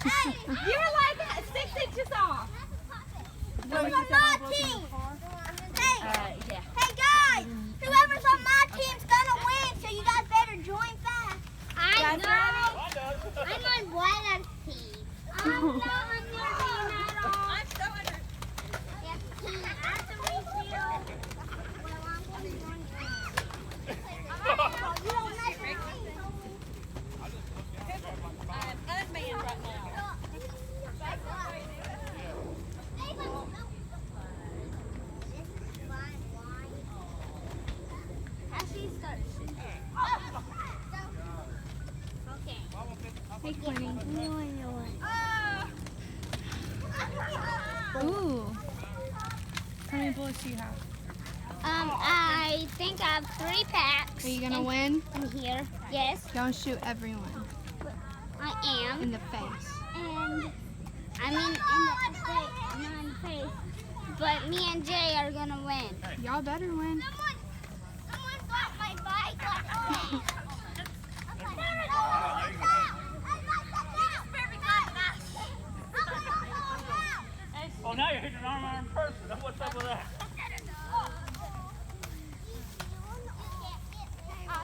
Hey, you're like 6 inches off. Whoever's on my team. Hey, Yeah. hey guys, whoever's on my team's gonna win, so you guys better join fast. I know. I'm on Whiteout's team. I'm not on your team at all. I'm so under. Yes, after we feel. Well, I'm going to join you. You don't mess with me. I'm unmanned right now. Hey, Quentin. Ooh. How many bullets do you have? I think I have 3 packs. Are you gonna win? In here, yes, Don't shoot everyone I am. in the face. And I mean not in the face. But me and Jay are gonna win. Y'all better win. Someone got my bike. Oh, now you're hitting an arm person. What's up with that?